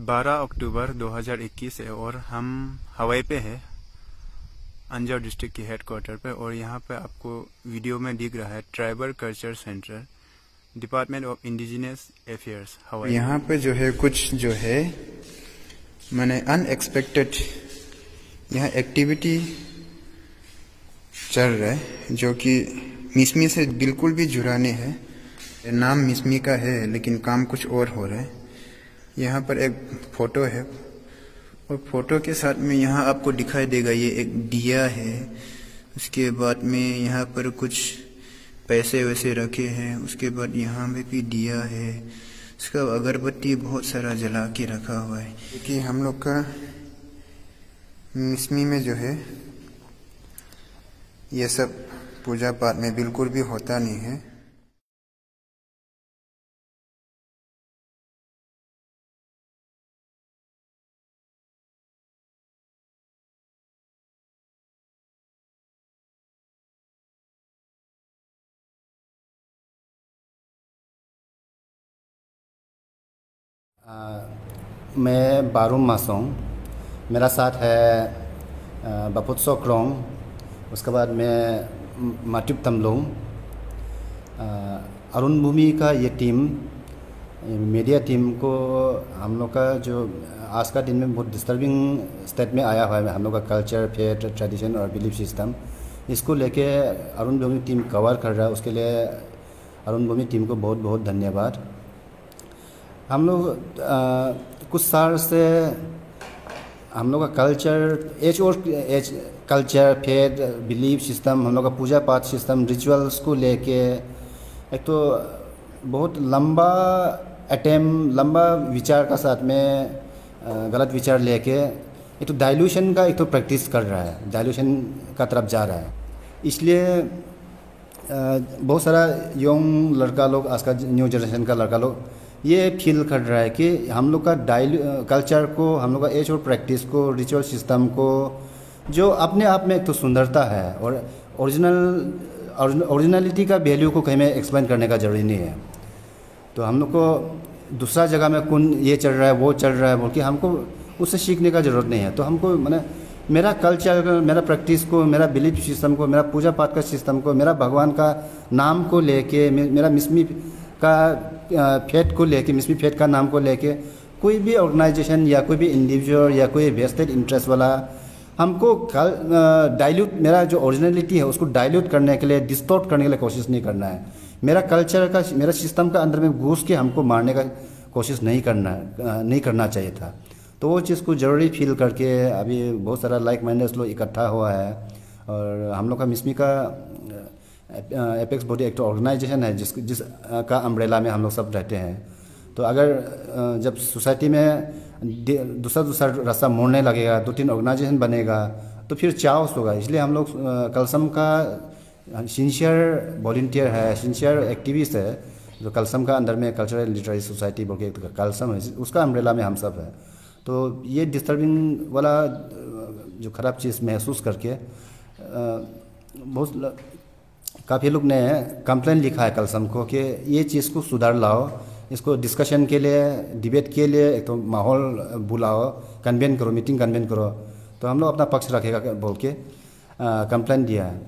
12 अक्टूबर 2021 है और हम हवाई पे है अंजाव डिस्ट्रिक्ट की हेडक्वार्टर पे। और यहाँ पे आपको वीडियो में दिख रहा है tribal culture centre, department of indigenous affairs हवाई। यहाँ पे जो है कुछ जो है मैंने अनएक्सपेक्टेड यहाँ एक्टिविटी चल रहा है जो कि मिसमी से बिल्कुल भी जुड़ा नहीं है। नाम मिसमी का है लेकिन काम कुछ और हो रहा है। यहाँ पर एक फोटो है और फोटो के साथ में यहाँ आपको दिखाई देगा ये एक दिया है। उसके बाद में यहाँ पर कुछ पैसे वैसे रखे हैं। उसके बाद यहाँ में भी दिया है। उसका अगरबत्ती बहुत सारा जला के रखा हुआ है क्योंकि हम लोग का मिसमी में जो है ये सब पूजा पाठ में बिल्कुल भी होता नहीं है। मैं बारूम मासोंग, मेरा साथ है बपुत्सो क्रोंग, उसके बाद मैं माट्यूब तमलोंग। अरुण भूमि का ये टीम, मीडिया टीम को हम लोग का जो आज का दिन में बहुत डिस्टर्बिंग स्टेट में आया हुआ है, हम लोग का कल्चर, फेथ, ट्रेडिशन और बिलीफ सिस्टम, इसको लेके अरुण भूमि टीम कवर कर रहा है। उसके लिए अरुण भूमि टीम को बहुत बहुत धन्यवाद। हम लोग कुछ साल से हम लोग का कल्चर, फेथ, बिलीफ सिस्टम, हम लोग का पूजा पाठ सिस्टम, रिचुअल्स को लेके एक तो बहुत लंबा विचार का साथ में गलत विचार लेके एक तो डाइल्यूशन का एक तो प्रैक्टिस कर रहा है, डाइल्यूशन का तरफ जा रहा है। इसलिए बहुत सारा यंग लड़का लोग, आज का न्यू जनरेशन का लड़का लोग ये फील कर रहा है कि हम लोग का कल्चर को, हम लोग का एज और प्रैक्टिस को, रिचुअल सिस्टम को, जो अपने आप में एक तो सुंदरता है और ओरिजिनलिटी का वैल्यू को कहीं में एक्सप्लेन करने का जरूरी नहीं है। तो हम लोग को दूसरा जगह में कौन ये चल रहा है वो चल रहा है बोल के हमको उससे सीखने का ज़रूरत नहीं है। तो हमको मैंने मेरा कल्चर, मेरा प्रैक्टिस को, मेरा बिलीफ सिस्टम को, मेरा पूजा पाठ का सिस्टम को, मेरा भगवान का नाम को लेके, मेरा मिसमी का फेथ को लेके, मिसमी फेथ का नाम को लेके कोई भी ऑर्गेनाइजेशन या कोई भी इंडिविजुअल या कोई वेस्टेड इंटरेस्ट वाला हमको डाइल्यूट, मेरा जो ओरिजिनलिटी है उसको डाइल्यूट करने के लिए, डिस्टॉर्ट करने के लिए कोशिश नहीं करना है। मेरा कल्चर का, मेरा सिस्टम का अंदर में घुस के हमको मारने का कोशिश नहीं करना चाहिए था। तो वो चीज़ को ज़रूरी फील करके अभी बहुत सारा लाइक माइंडेड लोग इकट्ठा हुआ है। और हम लोग का मिसमी का एपेक्स बॉडी एक तो ऑर्गेनाइजेशन है जिस का अम्ब्रेला में हम लोग सब रहते हैं। तो अगर जब सोसाइटी में दूसरा रास्ता मोड़ने लगेगा, 2-3 ऑर्गेनाइजेशन बनेगा तो फिर चाओस होगा। इसलिए हम लोग कलसम का सिंसियर वॉलंटियर है, सिंसियर एक्टिविस्ट है, जो कलसम का अंदर में कल्चरल लिटरेरी सोसाइटी बोल के कलसम है, उसका अम्ब्रेला में हम सब है। तो ये डिस्टर्बिंग वाला जो ख़राब चीज़ महसूस करके बहुत काफ़ी लोग ने कंप्लेन लिखा है कलसम को कि ये चीज़ को सुधार लाओ, इसको डिस्कशन के लिए, डिबेट के लिए एक तो माहौल बुलाओ, कन्वेन करो, मीटिंग कन्वेन करो। तो हम लोग अपना पक्ष रखेगा बोल के कंप्लेन दिया है,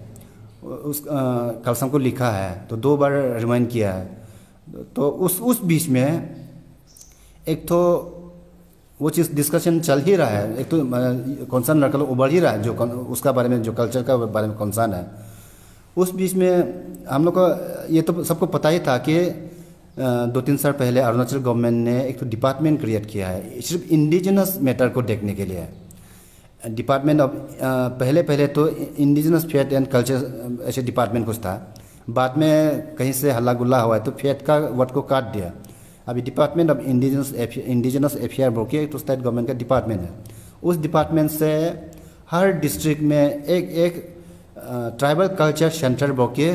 उस कलसम को लिखा है। तो 2 बार रिमाइंड किया है। तो उस बीच में एक तो वो चीज़ डिस्कशन चल ही रहा है, एक तो कंसर्न लड़का लोग उभर ही रहा है जो उसका बारे में, जो कल्चर का बारे में कंसर्न है। उस बीच में हम लोग को ये तो सबको पता ही था कि 2-3 साल पहले अरुणाचल गवर्नमेंट ने एक तो डिपार्टमेंट क्रिएट किया है सिर्फ इंडिजिनस मैटर को देखने के लिए। डिपार्टमेंट ऑफ पहले तो इंडिजिनस फेथ एंड कल्चर ऐसे डिपार्टमेंट कुछ था, बाद में कहीं से हल्ला गुल्ला हुआ है तो फेथ का वर्ड को काट दिया। अभी डिपार्टमेंट ऑफ इंडिजिनस अफेयर बोल के तो स्टेट गवर्नमेंट का डिपार्टमेंट है। उस डिपार्टमेंट से हर डिस्ट्रिक्ट में एक ट्राइबल कल्चर सेंटर बोल के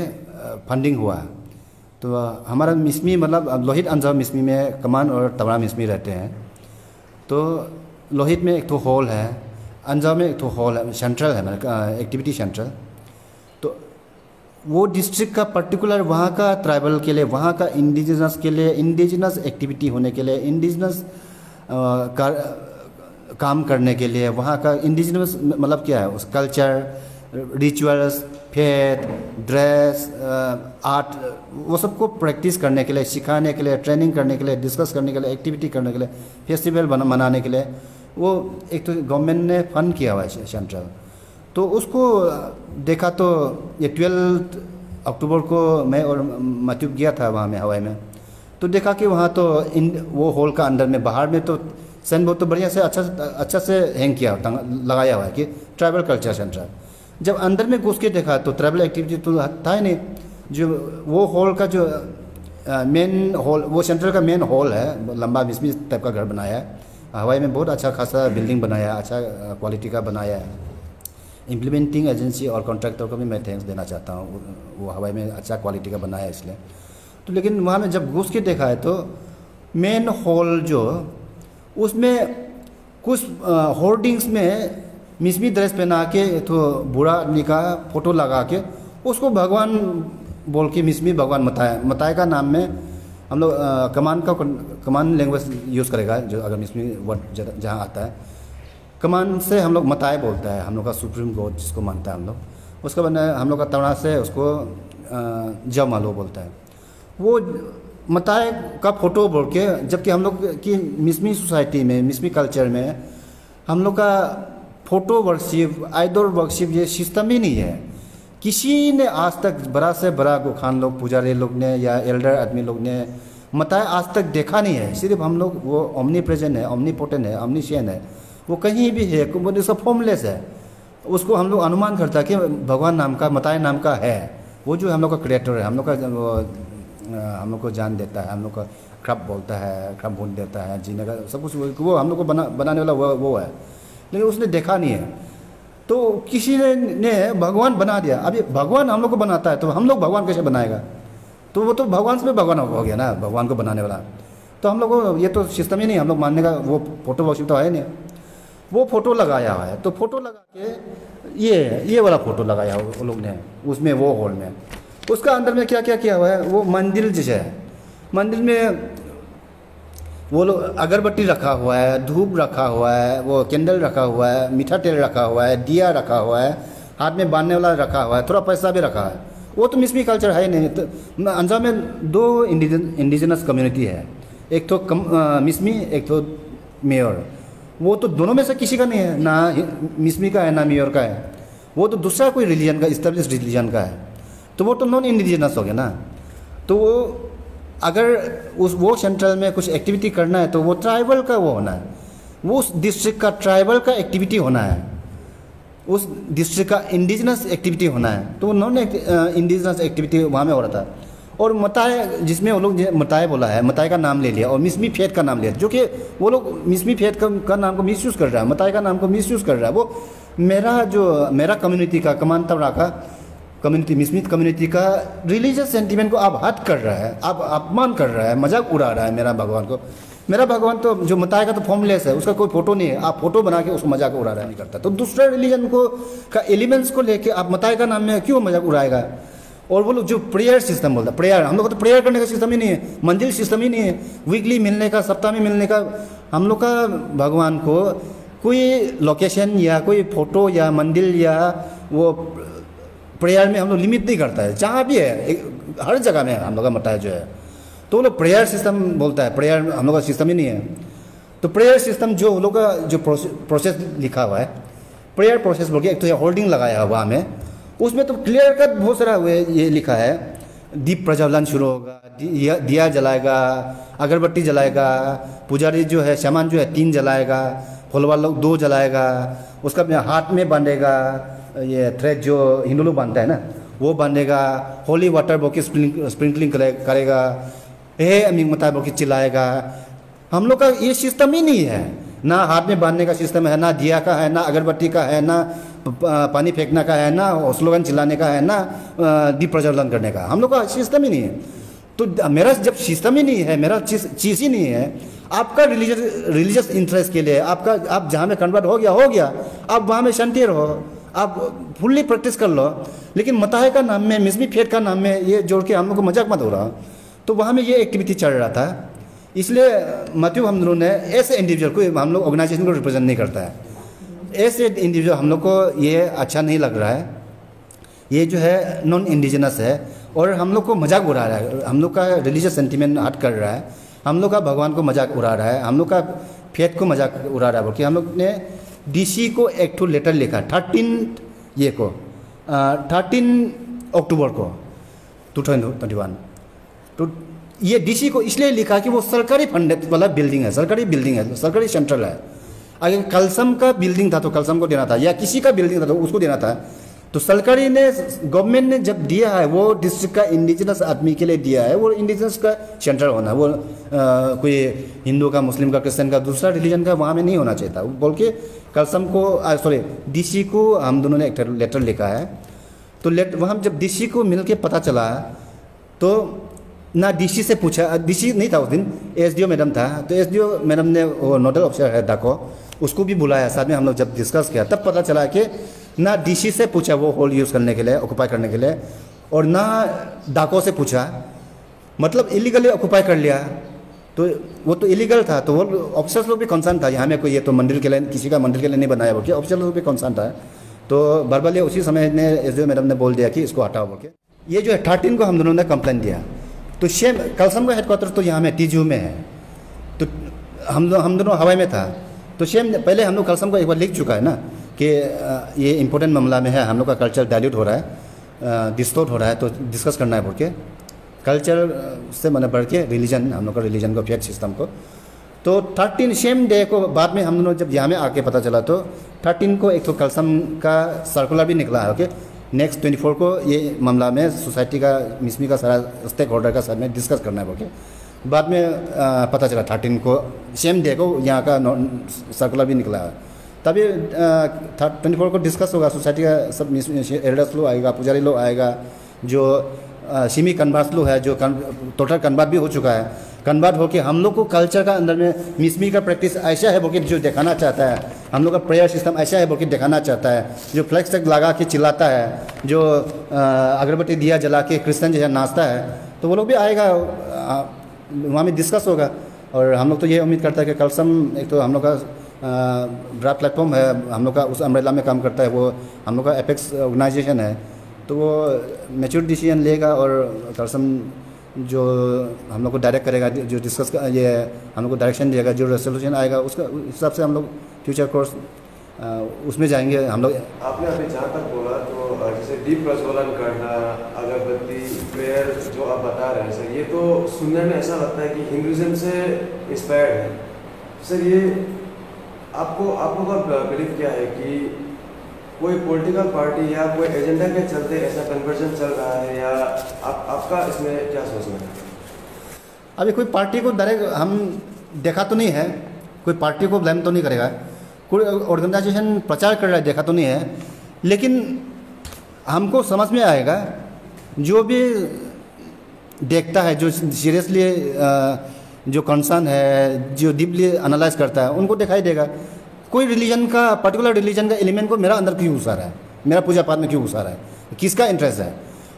फंडिंग हुआ। तो हमारा मिसमी, मतलब लोहित अंजाव मिसमी में कमान और तबरा मिसमी रहते हैं। तो लोहित में एक तो हॉल है, अंजाव में एक तो हॉल है, सेंट्रल है, मतलब एक्टिविटी सेंट्रल। तो वो डिस्ट्रिक्ट का पर्टिकुलर वहाँ का ट्राइबल के लिए, वहाँ का इंडिजिनस के लिए, इंडिजिनस एक्टिविटी होने के लिए, इंडिजिनस काम करने के लिए, वहाँ का इंडिजिनस मतलब क्या है, उस culture, rituals, faith, dress, art, वो सबको प्रैक्टिस करने के लिए, सिखाने के लिए, ट्रेनिंग करने के लिए, डिस्कस करने के लिए, एक्टिविटी करने के लिए, फेस्टिवल मनाने के लिए, वो एक तो गवर्नमेंट ने फंड किया हुआ है सेंट्रल। तो उसको देखा तो ये 12 अक्टूबर को मैं और मैथ्यू गया था वहाँ में, हवाई में, तो देखा कि वहाँ तो वो हॉल का अंदर में, बाहर में तो साइन बोर्ड तो बढ़िया से अच्छा से हैंग किया लगाया हुआ है कि ट्राइबल कल्चर सेंटर। जब अंदर में घुस के देखा तो ट्राइबल एक्टिविटी तो था ही नहीं। जो वो हॉल का जो मेन हॉल, वो सेंटर का मेन हॉल है, लंबा मिसमी टाइप का घर बनाया है, हवाई में बहुत अच्छा खासा बिल्डिंग बनाया, अच्छा क्वालिटी का बनाया है। इम्प्लीमेंटिंग एजेंसी और कॉन्ट्रैक्टर को भी मैं थैंक्स देना चाहता हूँ, वो हवाई में अच्छा क्वालिटी का बनाया है इसलिए। तो लेकिन वहाँ में जब घुस के देखा है तो मेन हॉल जो, उसमें कुछ होर्डिंग्स में मिसमी ड्रेस पहना के तो बूढ़ा आदमी का फोटो लगा के उसको भगवान बोल के, मिसमी भगवान मताए का नाम में हम लोग कमान लैंग्वेज यूज़ करेगा, जो अगर मिसमी वर्ड जहाँ आता है, कमान से हम लोग मताए बोलता है, हम लोग का सुप्रीम गॉड जिसको मानता है हम लोग। उसके बाद हम लोग का तवड़ा से उसको जमालो बोलता है। वो मताए का फोटो बोल के, जबकि हम लोग की मिसमी सोसाइटी में, मिसमी कल्चर में हम लोग का फोटो वर्शिप, आइडल वर्शिप ये सिस्टम ही नहीं है। किसी ने आज तक बड़ा से बड़ा गोखान लोग, पुजारी लोग ने या एल्डर आदमी लोग ने मताए आज तक देखा नहीं है। सिर्फ हम लोग, वो ओमनी प्रेजेंट है, ओमनी पोटेंट है, ओमनीशिएंट है, वो कहीं भी है, वो सब फॉर्मलेस है। उसको हम लोग अनुमान करता है कि भगवान नाम का, मताए नाम का है, वो जो हम लोग का क्रिएटर है, हम लोग को जान देता है, हम लोग का क्रब बोलता है, क्रब भून देता है, जीने का सब कुछ वो हम लोग को बनाने वाला वो है। लेकिन उसने देखा नहीं है, तो किसी ने भगवान बना दिया। अभी भगवान हम लोग को बनाता है तो हम लोग भगवान कैसे बनाएगा? तो वो तो भगवान से भगवान हो गया ना, भगवान को बनाने वाला। तो हम लोग को ये तो सिस्टम ही नहीं, हम लोग मानने का, वो फोटो वर्शिप तो है नहीं। वो फोटो लगाया हुआ है, तो फोटो लगा के ये वाला फोटो लगाया हुआ वो लोग ने उसमें, वो हॉल में। उसका अंदर में क्या क्या किया हुआ है, वो मंदिर जैसे है, मंदिर में वो लोग अगरबत्ती रखा हुआ है, धूप रखा हुआ है, वो कैंडल रखा हुआ है, मीठा तेल रखा हुआ है, दिया रखा हुआ है, हाथ में बांधने वाला रखा हुआ है, थोड़ा पैसा भी रखा है। वो तो मिसमी कल्चर है ही नहीं। तो अंजाम में 2 इंडिजिनस कम्युनिटी है, एक तो मिसमी, एक तो मेयर। वो तो दोनों में से किसी का नहीं है, ना मिसमी का है ना मेयर का है। वो तो दूसरा कोई रिलीजन का, इस्टेब्लिश रिलीजन का है, तो वो तो नॉन इंडिजिनस हो गया ना। तो वो अगर वो सेंट्रल में कुछ एक्टिविटी करना है तो वो ट्राइबल का वो होना है, वो उस डिस्ट्रिक्ट का ट्राइबल का एक्टिविटी होना है, उस डिस्ट्रिक्ट का इंडिजिनस एक्टिविटी होना है। तो नॉन इंडिजिनस एक्टिविटी वहाँ में हो रहा था। और मताए, जिसमें वो लोग मताए बोला है, मताए का नाम ले लिया और मिसमी फेथ का नाम लिया, जो कि वो लोग मिसमी फेथ का नाम को मिसयूज़ कर रहा है, मताए का नाम को मिसयूज़ कर रहा है। वो मेरा कम्युनिटी का, कमान तवड़ा का कम्युनिटी, मिसमी कम्युनिटी का रिलीजियस सेंटीमेंट को आप हद कर रहा है, आप अपमान कर रहा है, मजाक उड़ा रहा है मेरा भगवान को। मेरा भगवान तो जो मताए का तो फॉर्मलेस है, उसका कोई फोटो नहीं है, आप फोटो बना के उसको मजाक उड़ा रहा नहीं करता। तो दूसरे रिलीजन को का एलिमेंट्स को लेके आप मताए का नाम में क्यों मजाक उड़ाएगा? और वो लोग जो प्रेयर सिस्टम बोलता है, प्रेयर, हम लोग को तो प्रेयर करने का सिस्टम ही नहीं है, मंदिर सिस्टम ही नहीं है, वीकली मिलने का, सप्ताह में मिलने का। हम लोग का भगवान को कोई लोकेशन या कोई फोटो या मंदिर या वो प्रेयर में हम लोग लिमिट नहीं करता है, जहाँ भी है हर जगह में हम लोग का मताए जो है। तो वो लोग प्रेयर सिस्टम बोलता है, प्रेयर हम लोग का सिस्टम ही नहीं है। तो प्रेयर सिस्टम जो लोग का जो प्रोसेस लिखा हुआ है, प्रेयर प्रोसेस बोल के एक तो होल्डिंग लगाया हुआ हमें, उसमें तो क्लियर कट बहुत सारा ये लिखा है, दीप प्रज्वलन शुरू होगा, दिया जलाएगा, अगरबत्ती जलाएगा, पुजारी जो है, शमान जो है 3 जलाएगा, फुलवा लोग 2 जलाएगा, उसका हाथ में बांधेगा ये थ्रेड जो हिंदू लोग बांधता है ना, वो बांधेगा, होली वाटर बोके स्प्रिंकलिंग करेगा, हे अमीर मता बोके चिल्लाएगा। हम लोग का ये सिस्टम ही नहीं है, ना हाथ में बांधने का सिस्टम है, ना दिया का है, ना अगरबत्ती का है, ना पानी फेंकने का है, ना स्लोगन चिल्लाने का है, ना दीप प्रज्वलन करने का। हम लोग का सिस्टम ही नहीं है। तो मेरा जब सिस्टम ही नहीं है, मेरा चीज़ ही नहीं है, आपका रिलीजियस इंटरेस्ट के लिए आप जहाँ में कन्वर्ट हो गया, आप वहाँ में शांति रहो, आप फुल्ली प्रैक्टिस कर लो। लेकिन मताए का नाम में, मिसमी फेथ का नाम में ये जोड़ के हम लोग को मजाक मत हो रहा। तो वहाँ में ये एक्टिविटी चल रहा था इसलिए मत्यु हम लोगों ने ऐसे इंडिविजुअल को, हम लोग ऑर्गेनाइजेशन को रिप्रेजेंट नहीं करता है, ऐसे इंडिविजुअल हम लोग को ये अच्छा नहीं लग रहा है। ये जो है नॉन इंडिजिनस है और हम लोग को मजाक उड़ा रहा है, हम लोग का रिलीजियस सेंटिमेंट हट कर रहा है, हम लोग का भगवान को मजाक उड़ा रहा है, हम लोग का फेथ को मजाक उड़ा रहा है। बोल हम लोग ने डीसी को एक ठो लेटर लिखा 13 अक्टूबर को 2021। तो ये डीसी को इसलिए लिखा कि वो सरकारी फंडेड वाला बिल्डिंग है, सरकारी सेंट्रल है। अगर कलसम का बिल्डिंग था तो कलसम को देना था, या किसी का बिल्डिंग था तो उसको देना था। तो सरकारी ने, गवर्नमेंट ने जब दिया है वो डिस्ट्रिक्ट का इंडिजिनस आदमी के लिए दिया है, वो इंडिजिनस का सेंटर होना, वो कोई हिंदू का, मुस्लिम का, क्रिश्चियन का, दूसरा रिलीजन का वहाँ में नहीं होना चाहिए था बोल के कलसम को, डीसी को हम दोनों ने एक लेटर लिखा है। तो वहाँ जब डीसी को मिल के पता चला तो ना डीसी से पूछा, डीसी नहीं था उस दिन, एसडीओ मैडम था, तो एसडीओ मैडम ने वो नोडल ऑफिसर है डाको, उसको भी बुलाया, साथ में हम लोग जब डिस्कस किया तब पता चला कि ना डीसी से पूछा वो हॉल यूज़ करने के लिए, ऑक्यूपाई करने के लिए, और ना डाको से पूछा, मतलब इलीगली ऑक्यूपाई कर लिया। तो वो तो इलीगल था, तो वो ऑफिसर्स लोग भी कंसर्न था, यहाँ में कोई ये तो मंदिर के लिए, किसी का मंदिर के लिए नहीं बनाया बोल के ऑफिसर्स लोग भी कंसर्न था। तो बरबली उसी समय ने एसडीओ मैडम ने बोल दिया कि इसको हटाओ बोल के। ये जो है 13 को हम दोनों ने कंप्लेंट दिया। तो सेम कलसम का हेडक्वार्टर तो यहाँ में टीजू में है, तो हम दोनों हवाई में था। तो सेम पहले हम लोग कलसम को एक बार लिख चुका है ना कि ये इंपॉर्टेंट मामला में है, हम लोग का कल्चर डाइल्यूट हो रहा है, डिस्टोर्ट हो रहा है, तो डिस्कस करना है बोल के। कल्चर से मैंने बढ़ के रिलीजन, हम लोग का रिलीजन को, फेथ सिस्टम को। तो 13 सेम डे को बाद में हम दोनों जब यहाँ में आके पता चला तो 13 को एक तो कलसम का सर्कुलर भी निकला है। ओके, नेक्स्ट 24 को ये मामला में सोसाइटी का, मिसमी का सारा स्टेक होल्डर का साथ में डिस्कस करना है बोल के। बाद में पता चला 13 को सेम डे को यहाँ का सर्कुलर भी निकला है। तभी 24 को डिस्कस होगा, सोसाइटी का सब एल्डर्स लोग आएगा, पुजारी लोग आएगा, जो सिमी कन्वर्ट लोग है, जो टोटल कन्वर्ट भी हो चुका है, कन्वर्ट होके हम लोग को कल्चर का अंदर में मिसमी का प्रैक्टिस ऐसा है बोल के जो दिखाना चाहता है, हम लोग का प्रेयर सिस्टम ऐसा है बोल के दिखाना चाहता है, जो फ्लैक्स तक लगा के चिल्लाता है, जो अगरबत्ती दिया जला के क्रिश्चियन जैसा नाचता है, तो वो लोग भी आएगा, वहाँ में डिस्कस होगा। और हम लोग तो ये उम्मीद करता है कि कलसम एक तो हम लोग का बड़ा प्लेटफॉर्म है, हम लोग का उस अम्ब्रेला में काम करता है, वो हम लोग का एपेक्स ऑर्गेनाइजेशन है, तो वो मैच्योर डिसीजन लेगा और कलसम जो हम लोग को डायरेक्ट करेगा, जो डिस्कस का ये हम लोग को डायरेक्शन देगा, जो रेजोल्यूशन आएगा उसका हिसाब से हम लोग फ्यूचर कोर्स उसमें जाएंगे हम लोग। आपने अभी जहाँ तक बोला तो जैसे दीप प्रज्वलन करना, अगरबत्ती, प्रेयर जो आप बता रहे हैं सर, ये तो सुनने में ऐसा लगता है कि हिंदुज़म से इंस्पायर्ड है सर। ये आपको का बिलीव क्या है कि कोई पॉलिटिकल पार्टी या कोई एजेंडा के चलते ऐसा कन्वर्जन चल रहा है, या आपका इसमें क्या सोचना है? अभी कोई पार्टी को डायरेक्ट हम देखा तो नहीं है, कोई पार्टी को ब्लेम तो नहीं करेगा, कोई ऑर्गेनाइजेशन प्रचार कर रहा है देखा तो नहीं है, लेकिन हमको समझ में आएगा, जो भी देखता है, जो सीरियसली जो कंसर्न है, जो डीपली एनालाइज करता है, उनको दिखाई देगा कोई रिलीजन का, पर्टिकुलर रिलीजन का एलिमेंट को मेरा अंदर क्यों घुसा रहा है, मेरा पूजा पाठ में क्यों घुसा रहा है, किसका इंटरेस्ट है।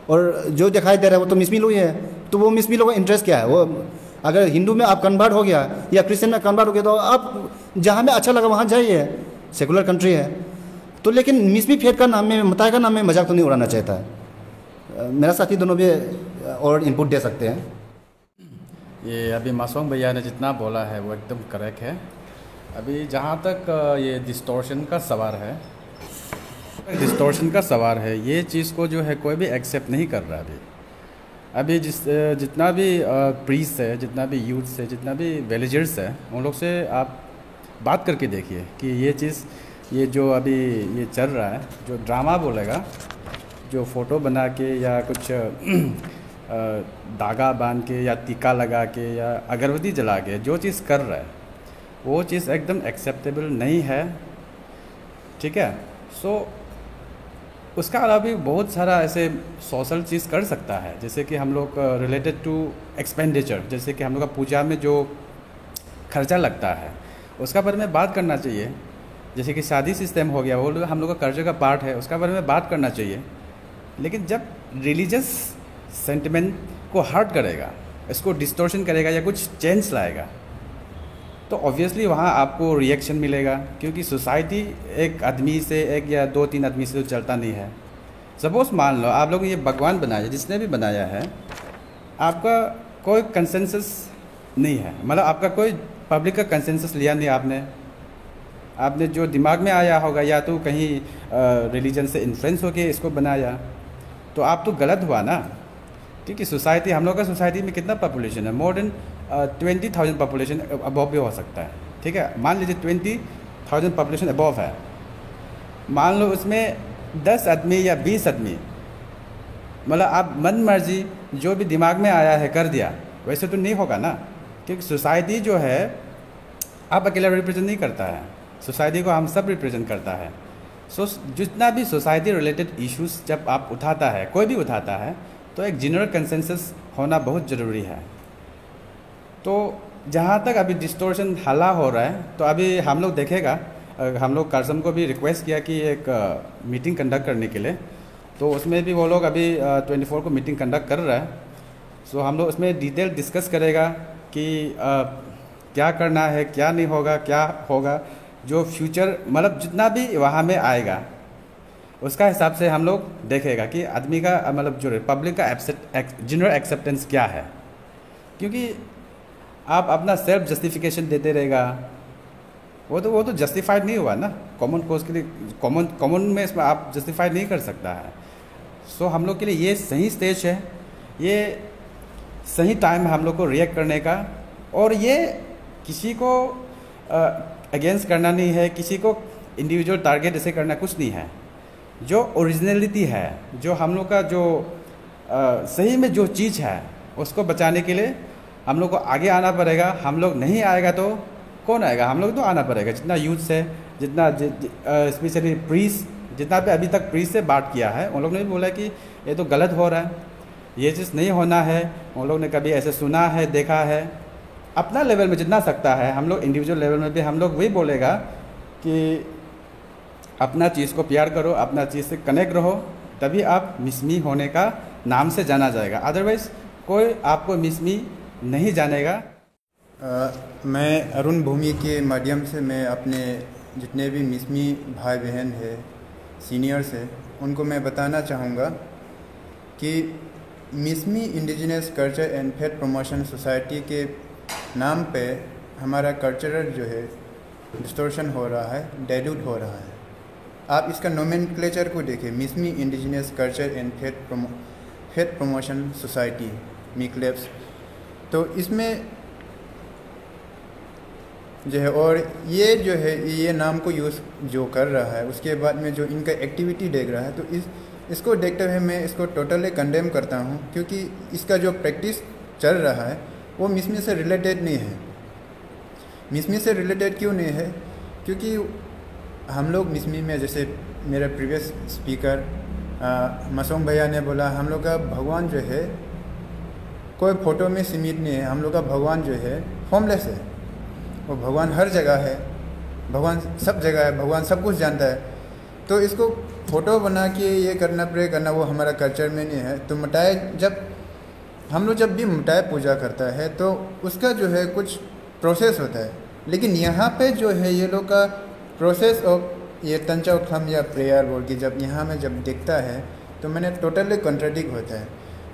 और जो दिखाई दे रहा है वो तो मिसमी लोग ही है, तो वो मिसमी लोगों का इंटरेस्ट क्या है। वो अगर हिंदू में आप कन्वर्ट हो गया या क्रिश्चियन में कन्वर्ट हो गया तो आप जहाँ में अच्छा लगा वहाँ जाइए, सेकुलर कंट्री है। तो लेकिन मिसमी फेथ का नाम में, मताई का नाम में मजाक तो नहीं उड़ाना चाहता है। मेरा साथी दोनों भी और इनपुट दे सकते हैं। ये अभी मासूम भैया ने जितना बोला है वो एकदम करेक्ट है। अभी जहाँ तक ये डिस्टॉर्शन का सवाल है, ये चीज़ को जो है कोई भी एक्सेप्ट नहीं कर रहा अभी जितना भी प्रीस्ट है, जितना भी यूथ्स है, जितना भी विलेजर्स है, उन लोग से आप बात करके देखिए कि ये चीज़, ये जो अभी ये चल रहा है, जो ड्रामा बोलेगा, जो फ़ोटो बना के या कुछ धागा बांध के या टीका लगा के या अगरबत्ती जला के जो चीज़ कर रहा है, वो चीज़ एकदम एक्सेप्टेबल नहीं है, ठीक है। सो उसका अलावा भी बहुत सारा ऐसे सोशल चीज़ कर सकता है, जैसे कि हम लोग रिलेटेड टू एक्सपेंडिचर, जैसे कि हम लोग का पूजा में जो खर्चा लगता है उसका बारे में बात करना चाहिए। जैसे कि शादी सिस्टम हो गया, वो हम लोग का कल्चर का पार्ट है, उसका बारे में बात करना चाहिए। लेकिन जब रिलीजियस सेंटिमेंट को हर्ट करेगा इसको डिस्टोर्शन करेगा या कुछ चेंज लाएगा, तो ऑब्वियसली वहाँ आपको रिएक्शन मिलेगा, क्योंकि सोसाइटी एक आदमी से, एक या 2-3 आदमी से तो चलता नहीं है। सपोज़ मान लो आप लोग ये भगवान बनाया, जिसने भी बनाया है, आपका कोई कंसेंसस नहीं है, मतलब आपका कोई पब्लिक का कंसेंसस लिया नहीं आपने जो दिमाग में आया होगा, या तो कहीं रिलीजन से इन्फ्लुएंस होके इसको बनाया, तो आप तो गलत हुआ ना। क्योंकि सोसाइटी, हम लोग का सोसाइटी में कितना पॉपुलेशन है, मोर देन 20,000 पॉपुलेशन अबव भी हो सकता है, ठीक है। मान लीजिए 20,000 पॉपुलेशन अबव है, मान लो उसमें 10 आदमी या 20 आदमी, मतलब आप मन मर्जी जो भी दिमाग में आया है कर दिया, वैसे तो नहीं होगा ना। क्योंकि सोसाइटी जो है आप अकेला रिप्रेजेंट नहीं करता है, सोसाइटी को हम सब रिप्रेजेंट करता है। जितना भी सोसाइटी रिलेटेड इश्यूज जब आप उठाता है, कोई भी उठाता है, तो एक जनरल कंसेंसस होना बहुत ज़रूरी है। तो जहाँ तक अभी डिस्टोर्शन हल्ला हो रहा है, तो अभी हम लोग देखेगा, हम लोग कर्सम को भी रिक्वेस्ट किया कि एक मीटिंग कंडक्ट करने के लिए, तो उसमें भी वो लोग अभी 24 को मीटिंग कंडक्ट कर रहा है। सो हम लोग उसमें डिटेल डिस्कस करेगा कि क्या करना है, क्या नहीं होगा, क्या होगा, जो फ्यूचर मतलब जितना भी वहाँ में आएगा उसका हिसाब से हम लोग देखेगा कि आदमी का मतलब जो पब्लिक का जनरल एक्सेप्टेंस क्या है। क्योंकि आप अपना सेल्फ जस्टिफिकेशन देते रहेगा, वो तो जस्टिफाइड नहीं हुआ ना। कॉमन कोज के लिए कॉमन में इसमें आप जस्टिफाइड नहीं कर सकता है। सो हम लोग के लिए ये सही स्टेज है, ये सही टाइम है हम लोग को रिएक्ट करने का। और ये किसी को अगेंस्ट करना नहीं है, किसी को इंडिविजुअल टारगेट ऐसे करना कुछ नहीं है। जो ओरिजिनलिटी है, जो हम लोग का जो सही में जो चीज़ है, उसको बचाने के लिए हम लोग को आगे आना पड़ेगा। हम लोग नहीं आएगा तो कौन आएगा? हम लोग तो आना पड़ेगा। जितना यूथ है, जितना स्पेशली प्रीस, जितना भी अभी तक प्रीस से बात किया है, उन लोग ने भी बोला कि ये तो गलत हो रहा है, ये चीज़ नहीं होना है। उन लोग ने कभी ऐसे सुना है, देखा है। अपना लेवल में जितना सकता है हम लोग इंडिविजुअल लेवल में भी हम लोग वही बोलेगा कि अपना चीज़ को प्यार करो, अपना चीज़ से कनेक्ट रहो, तभी आप मिसमी होने का नाम से जाना जाएगा। अदरवाइज़ कोई आपको मिसमी नहीं जानेगा। मैं अरुण भूमि के माध्यम से मैं अपने जितने भी मिसमी भाई बहन है, सीनियर्स है, उनको मैं बताना चाहूँगा कि Mishmi indigenous culture and faith promotion society के नाम पे हमारा कल्चरल जो है डिस्टोर्शन हो रहा है, डाइल्यूट हो रहा है। आप इसका नोमेनक्लेचर को देखिए, Mishmi indigenous culture and faith promotion society मिक्लेप्स, तो इसमें जो है, और ये जो है ये नाम को यूज़ जो कर रहा है, उसके बाद में जो इनका एक्टिविटी देख रहा है, तो इसको देखते हुए मैं इसको टोटली कंडेम करता हूँ। क्योंकि इसका जो प्रैक्टिस चल रहा है वो मिसमी से रिलेटेड नहीं है। मिसमी से रिलेटेड क्यों नहीं है? क्योंकि हम लोग मिसमी में, जैसे मेरे प्रीवियस स्पीकर मसूम भैया ने बोला, हम लोग का भगवान जो है कोई फ़ोटो में सीमित नहीं है। हम लोग का भगवान जो है फॉर्मलेस है। वो भगवान हर जगह है, भगवान सब जगह है, भगवान सब कुछ जानता है। तो इसको फ़ोटो बना के ये करना, प्रे करना, वो हमारा कल्चर में नहीं है। तो मिटाए, जब हम लोग जब भी मिटाए पूजा करता है तो उसका जो है कुछ प्रोसेस होता है। लेकिन यहाँ पे जो है ये लोग का प्रोसेस ऑफ ये तंचा उठम या प्रेयर बोल के जब यहाँ में जब दिखता है तो मैंने टोटली कॉन्ट्राडिक्ट होता है।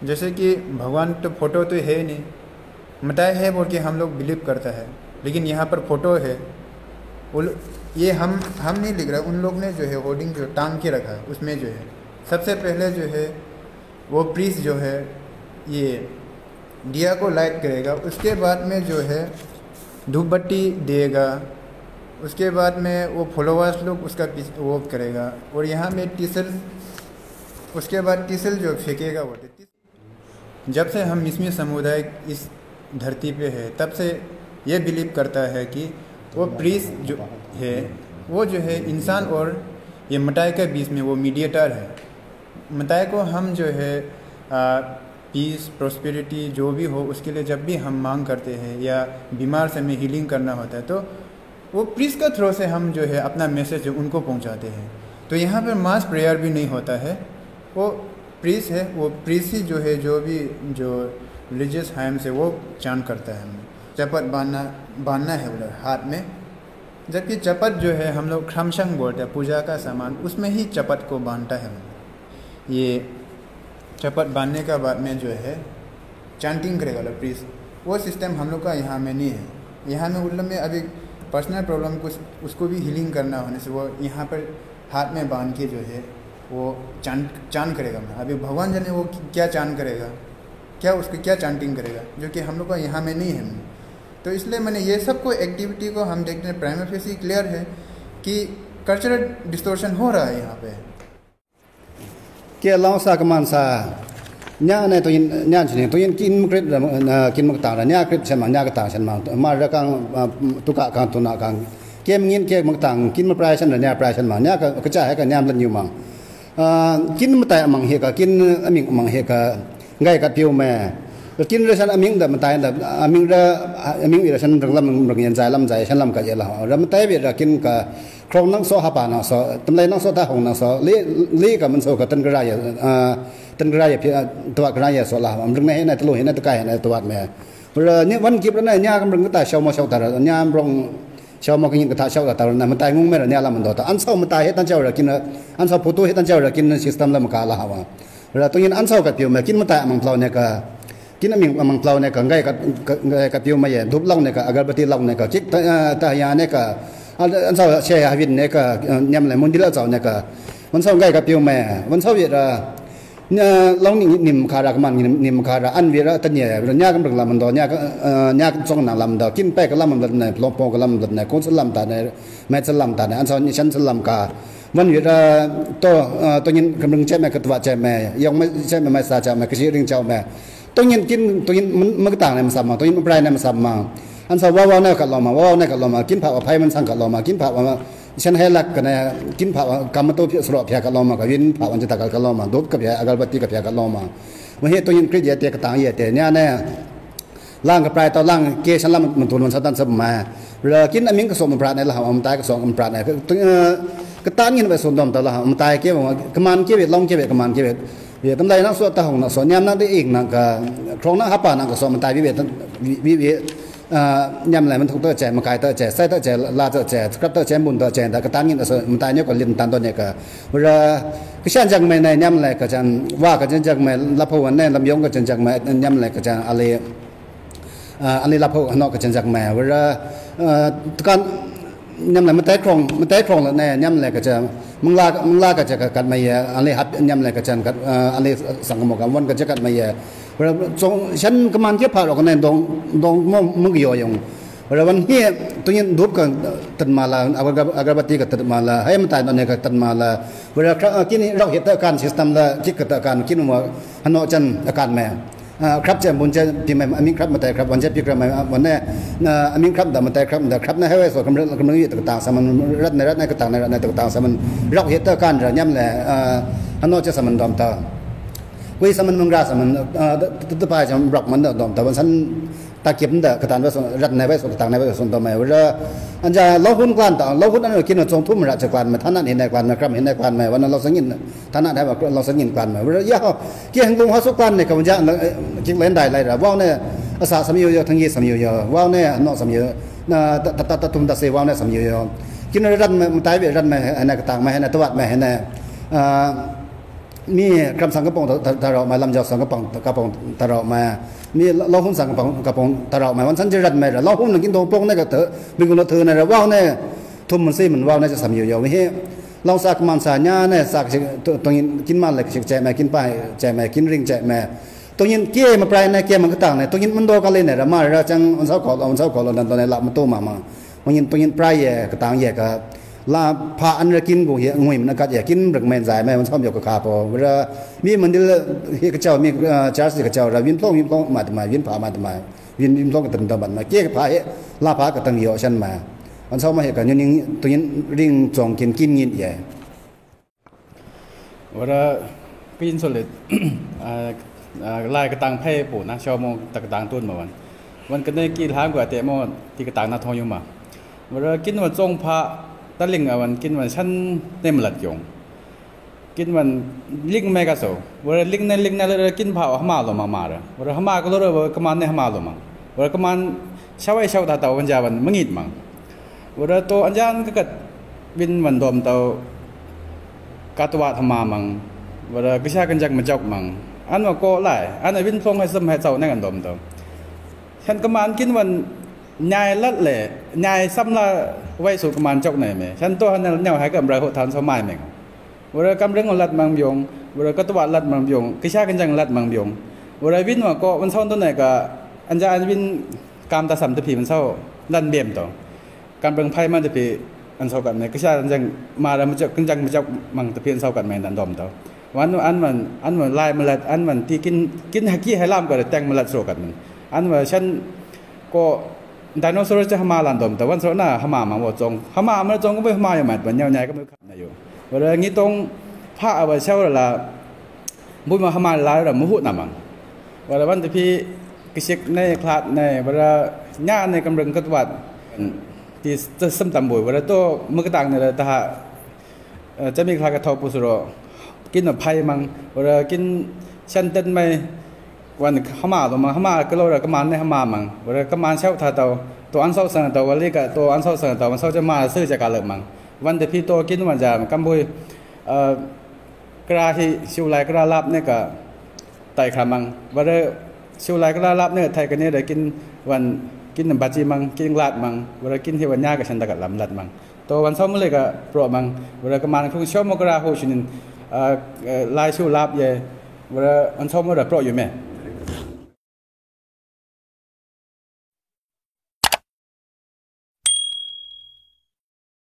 जैसे कि भगवान तो फ़ोटो तो है नहीं, मिटाए है बोल के हम लोग बिलीव करता है, लेकिन यहाँ पर फ़ोटो है। ये हम नहीं लिख रहे, उन लोग ने जो है होर्डिंग जो टांग के रखा है, उसमें जो है सबसे पहले जो है वो प्रीस्ट जो है ये दिया को लाइट करेगा, उसके बाद में जो है धूप बत्ती देगा, उसके बाद में वो फॉलोवर्स लोग उसका वो करेगा, और यहाँ में टीसल, उसके बाद टीसल जो फेंकेगा वो। जब से हम मिसमी समुदाय इस धरती पे है तब से ये बिलीव करता है कि वो प्रीस्ट जो है वो जो है इंसान और ये मिटाई के बीच में वो मीडिएटर है। मिटाई को हम जो है पीस, प्रोस्पेरिटी जो भी हो उसके लिए जब भी हम मांग करते हैं या बीमार से हमें हीलिंग करना होता है तो वो प्रीस्ट का थ्रू से हम जो है अपना मैसेज उनको पहुंचाते हैं। तो यहाँ पर मास प्रेयर भी नहीं होता है, वो प्रीस्ट है, वो प्रीस्ट ही जो है जो भी जो रिलीजियस हायम से वो चांट करता है। हमें चपत बांधना है बोले हाथ में, जबकि चपत जो है हम लोग खमशंग बोलते हैं, पूजा का सामान, उसमें ही चपत को बांधता है। ये चपत बांधने का बाद में जो है चांटिंग करेगा प्लीज, वो सिस्टम हम लोग का यहाँ में नहीं है। यहाँ में मतलब में अभी पर्सनल प्रॉब्लम कुछ उसको भी हीलिंग करना होने से वो यहाँ पर हाथ में बांध के जो है वो चांट करेगा। मैं अभी भगवान जाने वो क्या चांट करेगा, क्या उसकी क्या चांटिंग करेगा, जो कि हम लोग का यहाँ में नहीं है। तो इसलिए मैंने ये सब को एक्टिविटी को हम देखते हैं प्राइमरी फेस ही क्लियर है कि कल्चरल डिस्टोर्शन हो रहा है यहाँ पे। के लाओ सा कमान सा न्या ने तो न्या छने तो किन क्रिप किन मकता न्या क्रिप छन न्या का ता छन मा रकां तुका का तुना का के मिन के मकता किन म प्राय छन न्या प्राय छन न्या का कचा है का न्याम लन यु मांग किन मता मंग हे का किन अमिंग मंग हे का ngai ka piu me kin resan aming da matai da aming resan ram ram yan jai lam jai san lam ka ye la ram tai bi ra kin ka krong nang so ha pa na so tam lai nang so ta hong na so le ka man so ka tan gra ya to gra ya so la am rung ne na to he na to kai na to wat me ra ni wan kip na nya kam rung ta shau ma shau ta ra nya rong shau ma kin ka ta shau ta na matai ngung me ra nya la man do ta an so matai he tan chau ra kin an so photo he tan chau ra kin system la ma ka la ha wa rồi tôi nhìn ăn sau cái piu mà kín mà tại măng plau này cả kín là mình măng plau này cả ngay cái piu mà vậy đúc long này cả agarbati long này cả chích tại nhà này cả ăn sau xe hai viên này cả nhầm lại muốn đi lao dạo này cảวันsau ngay cái piu màวันsau vậy là long niệm khá ra cái màn niệm khá ra ăn vậy là tất nhiên rồi nhà cái được làm mình đó nhà trong nào làm đó kín pe cái làm mình này plong plong cái làm mình này con sẽ làm tại này mẹ sẽ làm tại này ăn sau như chân sẽ làm cảวันนี้ตัวยินกำลังใช้แม่กระตัวใช้แม่ยังไม่ใช่แม่ไม่สาใช้แม่กระชีริงเจ้าแม่ตัวยินกินตัวยินมันก็ต่างในมันสับมาตัวยินมันปลายในมันสับมาอันสาวว้าวเนี่ยกัดลอมาว้าวเนี่ยกัดลอมากินผักอภัยมันสั่งกัดลอมากินผักว่าฉันให้ลักกันเนี่ยกินผักกรรมตัวเพียสระเพียกัดลอมากับยินผักวันจะตะกัดลอมาดูกับเพียอากาศบัติกับเพียกัดลอมาวันนี้ตัวยินคริสเยเตียกต่างเยเตียเนี่ยล่างกับปลายต่อล่างเกชันล่างมันตัวมันสัตว์สับมาเรากินอันนี้ก็ส่งมันปลาในละมันตายก็ส่งมันปลาในcái tan như vậy số đom tao là ông tài kia mà cái màn kia việc long kia việc cái màn kia việc việc tấm đây nó số tao hồng nó số nhám nó đi ỉn nó cái trong nó hấp nó cái số mình tài việc nhám lại mình thuộc tao trẻ mà cái tao trẻ sai tao trẻ la tao trẻ cấp tao trẻ bùn tao trẻ cái tan như là số mình tài nhớ còn liên tanตัวnày cái rồi cái chânจังmày này nhám lại cái chânว่าcái chânจังmày lập hồ này làm giống cái chânจังmày nhám lại cái chân ali lập hồ nó cái chânจังmày rồi cái nhắm lại mình té krong là này nhắm lại cái chân mông la cái chân cái mày anh hấp nhắm lại cái chân cái anh sang một cái vấn cái chân cái mày rồi trong chân cái màn tiếp phải rồi cái này dong mông cái dùng rồiวันนี้ตัวนี้ดูกันตัดมาละagarbati cáiตัดมาละให้มันตายตอนนี้cáiตัดมาละเวลากินเราเห็นแต่การ system ละคิดกับการกินว่าฮันโนจันอาการแม่ครับจะบุญจะที่แม่อามิครับมาแต่ครับวันจะพิกรมาวันนี้อามิครับแต่มาแต่ครับแต่ครับนะให้ไว้ส่วนกำลังอยู่ต่างๆสมันรัฐในต่างๆในต่างๆสมันเราเห็นแต่การระย่ำแหละฮันโนจะสมันดอมตากุยสมันมึงราสมันตัวไปจะรักมันดอมตาวันฉันตาเก็บนั่นกระตานไว้ส่วนรัฐในไว้ส่วนต่างในไว้ส่วนต่อมาเวลาอันจะเราหุ้นกลางต่อเราหุ้นอันนี้กินจงทุ่มราชกลางมาท่านั้นเห็นในกลางนะครับเห็นในกลางมาวันนั้นเราสังเกตท่านั้นได้บอกเราสังเกตกลางมาเวลาย่าเกี่ยงลงหัวสุกลางในกำจัดจิงเล่นได้ไรหรือว่าเนี่ยอาสาสมัยเยอะทั้งยี่สมัยเยอะว่าเนี่ยนอกสมัยเยอะตัดทุ่มตัดเสว่าเนี่ยสมัยเยอะกินรัฐมันตายไปรัฐมาในกระต่างมาในตวัดมาในมีคำสั่งกระปองตะเรามาลำยาวสั่งกระปองตะเรามามีเราหุ้นสั่งกระปองตะเรามาวันฉันจะรัดมาเราหุ้นกินตัวโป่งนี่ก็เถอะมีคนเธอในเราว่าเนี่ยทุ่มมันซีมันว่าเนี่ยจะสำเยอะไม่ใช่เราสักมันสายญาเนี่ยสักตรงนี้กินมันเลยแจกมากินไปแจกมากินริงแจกมาตรงนี้เกี่ยมาปลายในเกี่ยมันก็ต่างเนี่ยตรงนี้มันโดกันเลยเนี่ยเรามาเราจังวันเสาร์ขอเราตอนนี้หลับมันโตมาตรงนี้ปลายแย่ก็ต่างแย่ก็ลาพาอันกินกูเหี้ยงวยมันก็อยากกินรึกแมนใจแม่มันชอบอยู่กับข้าพอเวลามีมันดิเฮียกระเจ้ามีจาร์สกระเจ้าเราวินพล้องมาทำไมวินพามาทำไมวินพล้องกับตันตบันมาเกี่ยพาลาพากับตังเหี่ยวฉันมาวันเสาร์มาเห็นกันยังตัวนี้ริงจองกินเงี้ยใหญ่เวลาปีนสุดเลยลายกระตังไพ่ปูนะชาวมองตะกระตังต้นมาวันกันได้กินท้างกว่าเตะมอที่กระตังนาทองอยู่มาเวลากินวันจงพระตะลิงวันกินวันชั้นเต็มหลัดยง กินวันลิงไม่กระโสว่าลิงนั่นเลยกินเผาหมาลงมาเลยว่าหมาก็เลยว่ากมันเนี่ยหมาลงมาว่ากมันชาวไอ้ชาวตาเต่าวันจาวันมึงอิดมั้งว่าตัวอันจานก็เกิดวินวันดมเต่ากาตวะธรรมามังว่ากิจกันจักมันจอกมังอันว่าโกไหลอันนั้นวินพงให้สมให้เจ้าในกันดมเต่าฉันกมันกินวันยายลัดเละยายซ้ำละไว้สู่กมันจอกไหนไหมฉันตัวนั้นเนี่ยให้กับเราทานสมัยไหมว่าเรากำลังลัดมังยงว่าเราก็ตัวลัดมังยงกิจกันจังลัดมังยงว่าเราวินว่าก็มันเท่าตัวไหนก็อันจะอันวินกามตาสัมตะพีมันเท่าลันเบี่ยมต่อการเบิ่งไพ่มันตะพีอันเท่ากันไหมกิจกันจังมาแล้วมันจะกันจังมันจะมังตะพีอันเท่ากันไหมดันดมต่อวันอันมันลายมันลัดอันมันที่กินฮักกี้ให้ล่ามก็เลยแต่งมันลัดโซกันมันอันว่าฉันก็ไดโนเสาร์จะหมาลันดมแต่วันโซน่าหมามันว่าจงหมามันจงก็ไม่หมาอย่างมันมันใหญ่ก็ไม่ขับนายอยู่ว่าอย่างนี้ตรงผ้าเอาไว้เช่าละบุญมาหมาลายละมุหุนามังว่าวันที่พี่กิจในคลาดในว่าหน้าในกำลังกระวัดที่จะซ้ำตำบุยว่าตัวมือกระตังเนี่ยแต่หาจะมีคลากระทบปุสโรกินแบบไพ่มังว่ากินชันเต้นไม่วันหมาตัวมังหมาก็เรากระมันในหมามังว่ากระมันเช่าท่าตัวอันเศร้าสังตัววันนี้ก็ตัวอันเศร้าสังตัวมันเศร้าจะมาซื้อจากการเลิกมังวันที่พี่ตัวกินวันจะกำบุยกระที่ชิวไลกระลับเนี่ยก็ไต่ขามังว่าชิวไลกระลับเนี่ยไทยกันเนี่ยได้กินวันกินน้ำบาจีมังกินลาดมังว่ากินที่วันย่ากับฉันตะกัดลำลาดมังตัววันเสาร์เมื่อไรก็โปรมังว่าประมาณคงชอบมกราโหชินินลายชิวลับเย่ว่าวันเสาร์เมื่อไรโปรอยู่ไหม